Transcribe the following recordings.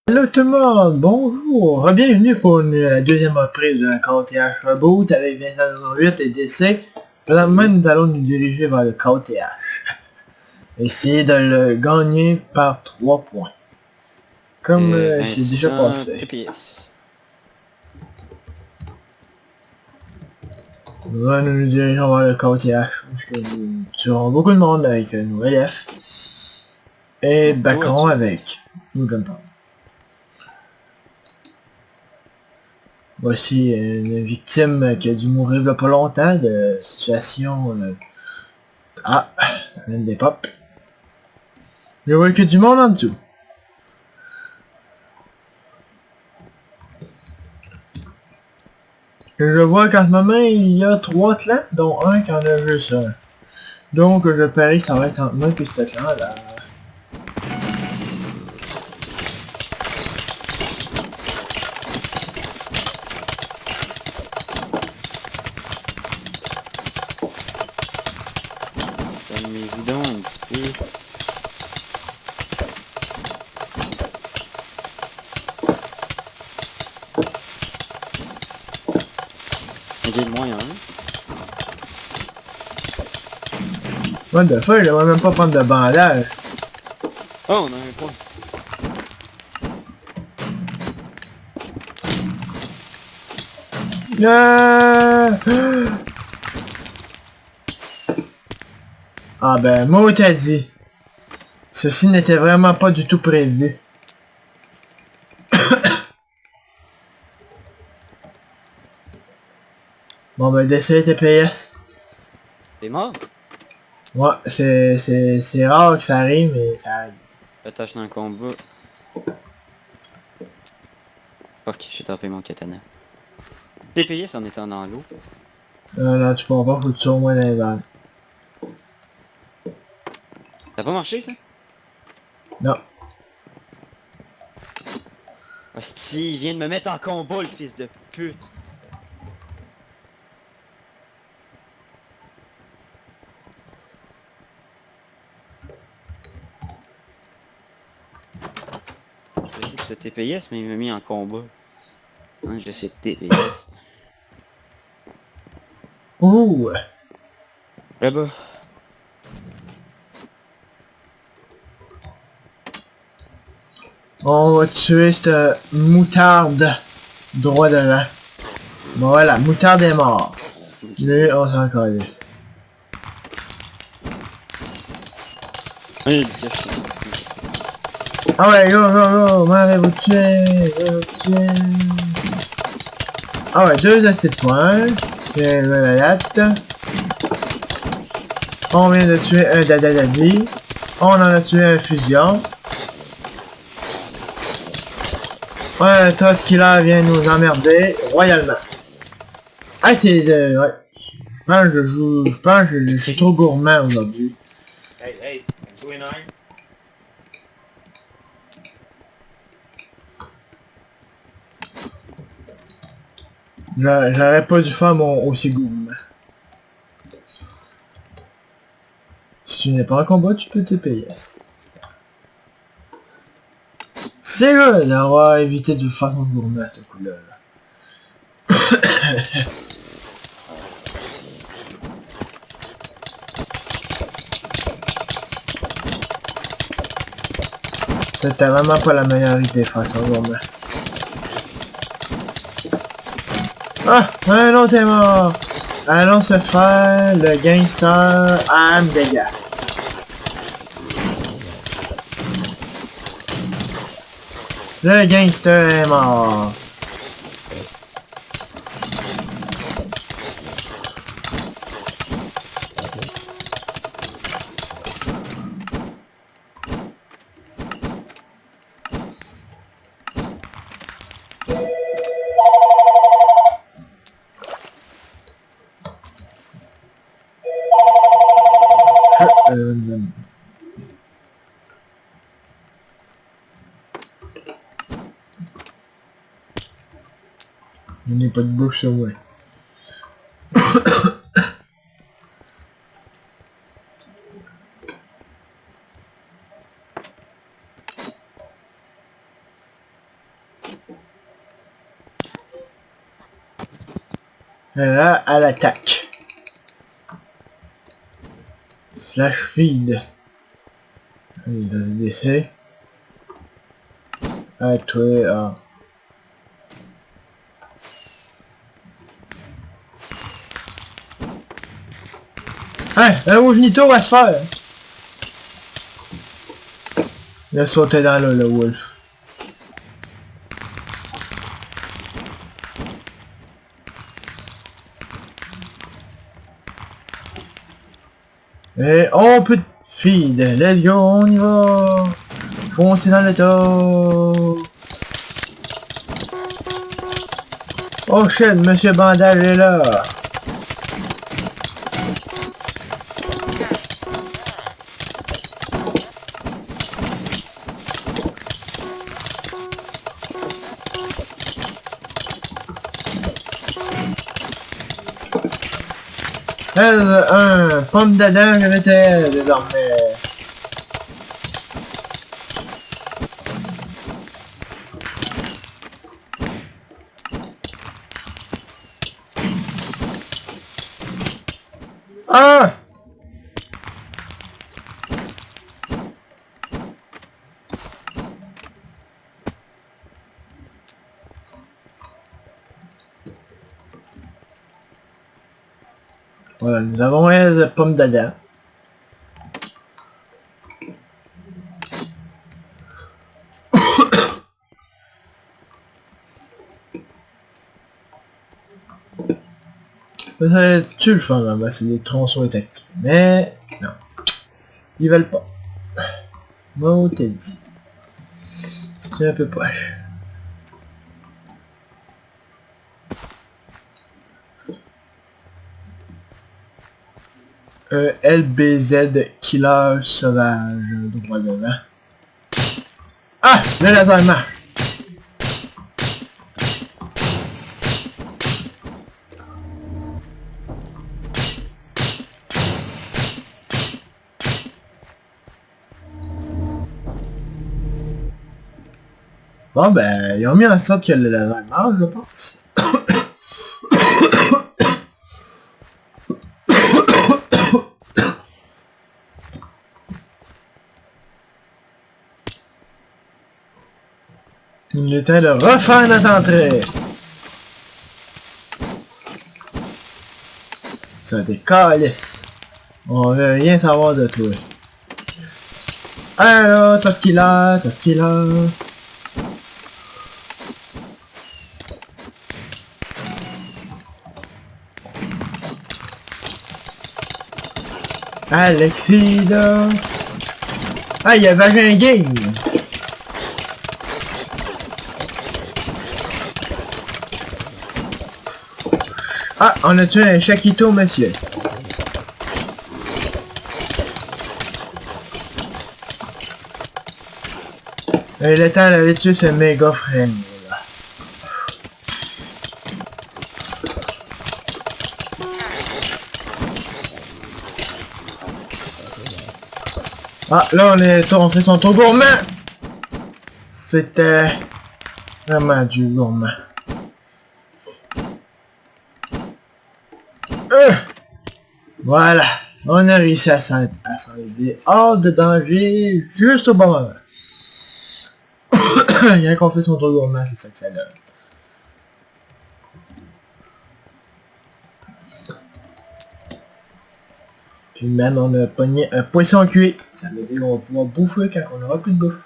Hello tout le monde, bonjour, bienvenue pour la deuxième reprise de KOTH Reboot avec Vincent 8 et DC. Présentement, nous allons nous diriger vers le KOTH. Essayer de le gagner par 3 points. Comme c'est déjà passé. TPS. Là, nous nous dirigeons vers le KOTH, parce que nous tuerons beaucoup de monde avec nos LF. Et backerons avec nous Jump. Voici une victime qui a dû mourir il y a pas longtemps de situation... Ah, ça vient des pop. Je vois que du monde en dessous. Je vois qu'en ce moment il y a 3 clans, dont un qui en a juste un. Donc je parie que ça va être entre moi et ce clan là. Calmez-vous donc un petit peu. J'ai le moyen. What the fuck, je devrais même pas prendre de bandage. Oh, on a un point. Ah ben, moi t'as dit. Ceci n'était vraiment pas du tout prévu. Bon ben, décès TPS. T'es mort? Ouais, c'est rare que ça arrive, mais ça arrive. Attache dans le combat. Ok, j'ai tapé mon katana. TPS en étant dans l'eau. Non, tu pourras pas, faut que tu sois au moins dans les vannes. Ça a pas marché ça? Non. Hostie, il vient de me mettre en combat le fils de pute. Je sais que c'était TPS, mais il m'a mis en combat. Hein, je sais TPS. Ouh! Là-bas. On va tuer cette moutarde droit devant. Bon voilà, moutarde est mort. Lui, on s'en calisse. Oui, il dit que je suis. Ah ouais, go, go, go, m'avez vous tuer, vous tuer. Ah ouais, 2 actifs de points. C'est la latte. On vient de tuer un dadadadi. On en a tué un fusion. Ouais, toi, ce qu'il a vient nous emmerder royalement. Ah, c'est de... Ouais. Je pense que je suis trop gourmand aujourd'hui. Hey, doing iron? J'aurais pas dû faire mon aussi gourmand. Si tu n'es pas en combat, tu peux TPS. C'est good, on va éviter de faire son gourmand à ce coup-là. C'était vraiment pas la meilleure idée de faire son gourmand. Ah, un autre est mort. Allons se faire le gangster arme dégâts. Le gangster est mort. Je n'ai pas de bouche sur moi. Et là, à l'attaque. Slash feed. Allez, dans un décès. Ah, toi, ah. Hein, un Wolfnito va se faire. Il a sauté dans là, le Wolf. Et on peut feed. Let's go, on y va. Foncez dans le tas. Oh shit, Monsieur Bandage est là. Un pomme d'Adam je m'étais désormais. Ah! Voilà, nous avons 11 pommes d'Adam. Ça va être le fun là-bas si les tronçons est actifs. Mais non. Ils veulent pas. Moi t'es dit. C'est un peu poche. LBZ Killer Sauvage droit devant. Ah! Le laser marche! Bon ben, ils ont mis en sorte que le laser marche, je pense. Il est temps de refaire notre entrée. Ça des calices. On veut rien savoir de toi. Alors, Tortilla, Tortilla. Alexis là. Ah, il y avait un game. Ah, on a tué un Shaquito, monsieur. Et le temps d'aller tuer ce méga frère là. Ah, là on fait son tour gourmand. C'était vraiment du gourmand. Voilà, on a réussi à s'enlever hors de danger juste au bon moment. Rien qu'on fait son tour gourmand, c'est ça que ça donne. Puis même on a pogné un poisson cuit. Ça veut dire qu'on va pouvoir bouffer quand on aura plus de bouffe.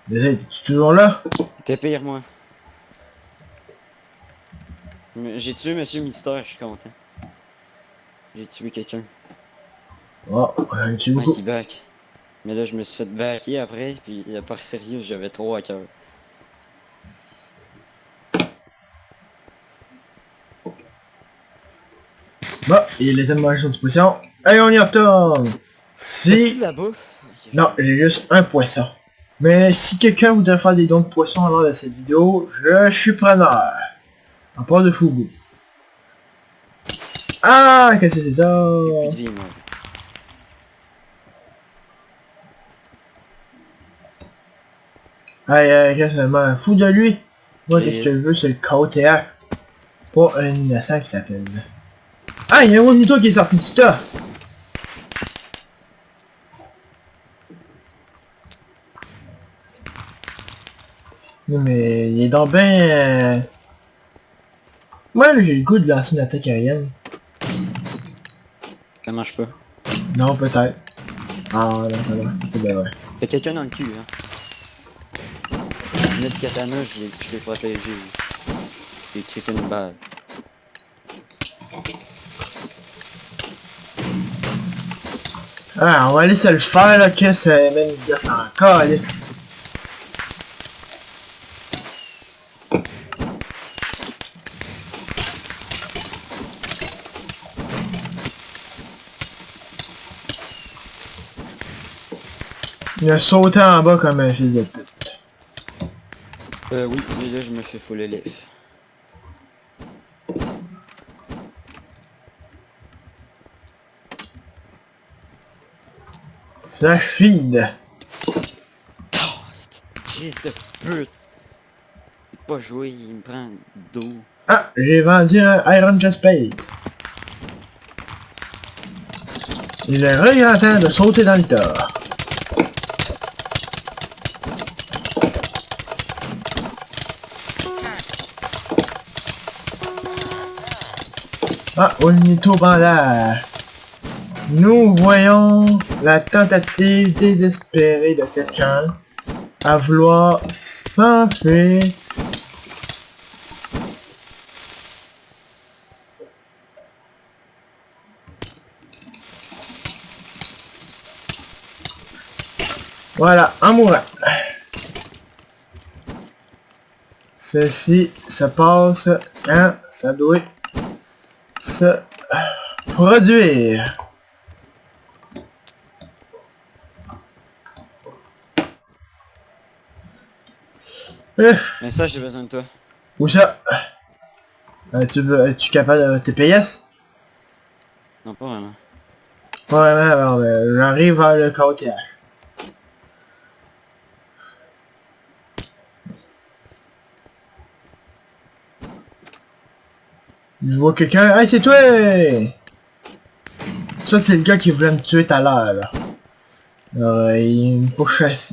Mais t'es-tu toujours là? T'es pire, moi. J'ai tué Monsieur Mystère, je suis content. J'ai tué quelqu'un. Oh, un petit Ouais, beaucoup. qui back. Mais là, je me suis fait backer après, puis par sérieux, j'avais trop à cœur. Bon, il était de manger son petit poisson. Allez, on y retourne. Si... La bouffe? Non, j'ai juste un poisson. Mais si quelqu'un voudrait faire des dons de poisson lors de cette vidéo, je suis preneur. À part de Fugu. Ah, qu'est-ce que c'est ça? J'ai plus de vie, moi. Aïe, aïe, qu'est-ce que je m'en fous de lui. Moi, qu'est-ce que je veux, c'est le KOTH. Pas un innocent qui s'appelle. Ah, il y a un Monito qui est sorti du tas! Non, mais il est donc ben... Moi, là, j'ai le goût de lancer une attaque aérienne. Ça marche pas. Non, peut-être. Ah, non, ça va. C'est vrai. Y'a quelqu'un dans le cul, hein. Notre katana, je l'ai protégé. J'ai crissé une balle. Ah, on va aller se le faire, là, que ça mène une gosse en calice. Il a sauté en bas comme un fils de pute. Oui, et là je me fais fouler les. Ça feed. Oh, c'est une crise de pute! Il peut pas jouer, il me prend d'eau. Ah, j'ai vendu un Iron Chestplate. Il est regrettant de sauter dans le tas. Ah, Onito bandage. Nous voyons la tentative désespérée de quelqu'un à vouloir s'enfuir. Voilà, en mourant. Ceci se passe quand ça doit se produire. Mais ça, j'ai besoin de toi. Où ça? Es-tu capable de TPS? Non, pas vraiment. Pas vraiment, mais j'arrive vers le KOTH. Je vois quelqu'un. Hey, c'est toi! Ça, c'est le gars qui voulait me tuer tout à l'heure, là. Alors, il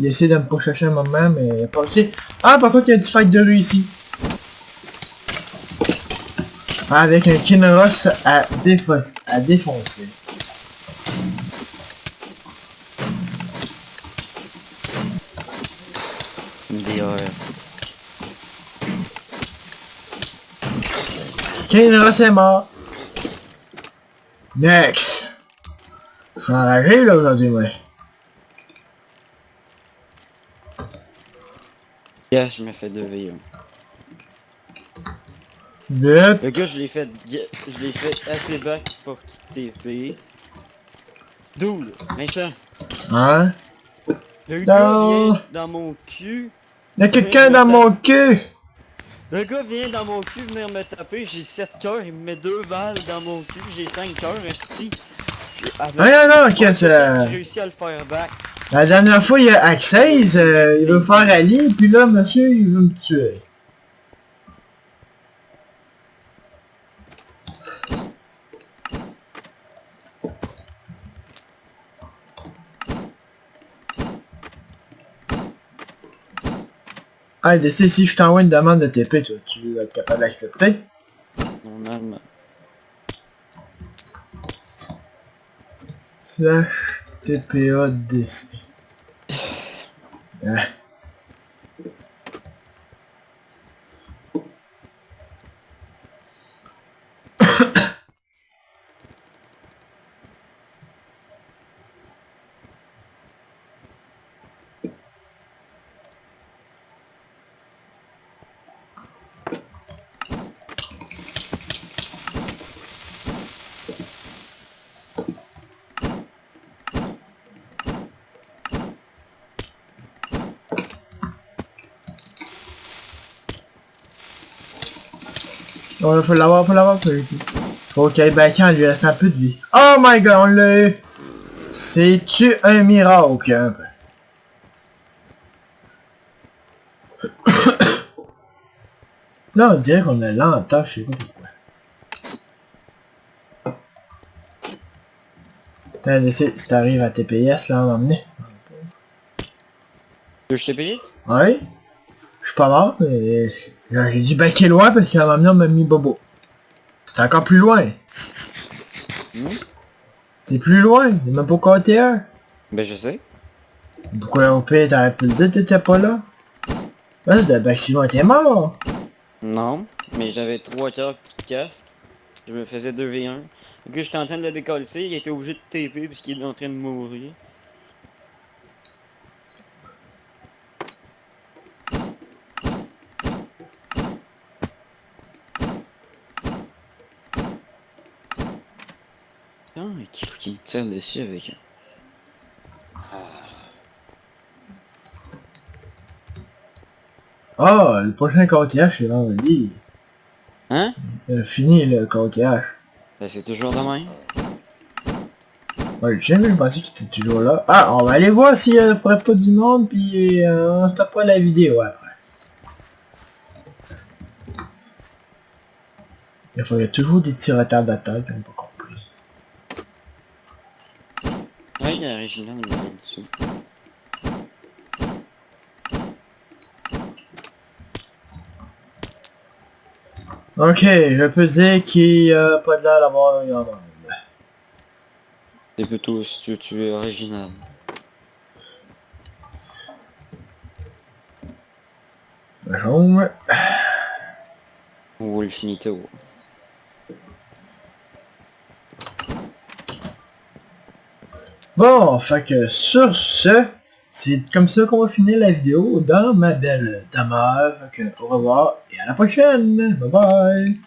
essaie de me pourchasser un moment, mais il a pas réussi. Ah, par contre, il y a un petit fight de rue ici. Ah, avec un Kinross à défoncer. Une DAR. Kinross est mort. Next. Je suis enragé, là, aujourd'hui, moi. Yeah, je me fais 2v. Vite. Le gars, je l'ai fait assez bas pour qu'il TP. D'où, mais ça. Hein? Le gars Non. vient dans mon cul. Il y a quelqu'un dans mon cul. Le gars vient dans mon cul venir me taper, j'ai 7 cœurs, il me met 2 balles dans mon cul, j'ai 5 cœurs, esti. Non, qu'est-ce que... J'ai réussi à le faire back. La dernière fois, il y a Access, il veut faire Ali, puis là, monsieur, il veut me tuer. Ah, DC, si je t'envoie une demande de TP, toi, tu vas être capable d'accepter? Normalement. Slash TPA DC. Ah. Oh, faut l'avoir, faut qu'il aille back en lui reste un peu de vie. Oh my god, on l'a eu! C'est-tu un miracle, un peu? Là, on dirait qu'on a lenteur, je sais pas pourquoi. Attends, laissez, si t'arrives à TPS, là, on va m'emmener. Tu veux que je t'ai payé? Ouais. Je suis pas mort, mais... J'ai dû baquer loin parce qu'à un moment donné, on m'a mis Bobo. C'est encore plus loin. C'est plus loin, c'est même pas KT1. Ben je sais. Pourquoi au pire, t'aurais pu le dire, t'étais pas là? Là, c'est de Baximon était mort. Non, mais j'avais 3 cœurs qui casque. Je me faisais 2v1. Et que j'étais en train de le décoller, il était obligé de TP parce qu'il est en train de mourir. Ah, qui me tire dessus avec un... Ah, le prochain KTH, c'est vendredi. Hein? Fini le KTH. Ben c'est toujours de même. Ouais, j'ai jamais pensé qu'il était toujours là. Ah, on va aller voir s'il y a pas du monde, puis on stoppera la vidéo après. Il y a toujours des petits retards d'attaque, ils n'ont pas compris. Ouais, il y a Original, il m'a dit dessus. Ok, je peux dire qu'il n'y a pas de l'air d'avoir un monde. C'est plutôt si tu veux tuer Original. Bonjour. Ou Infinito. Bon, fait que sur ce, c'est comme ça qu'on va finir la vidéo dans ma belle demeure. Fait que au revoir et à la prochaine. Bye bye.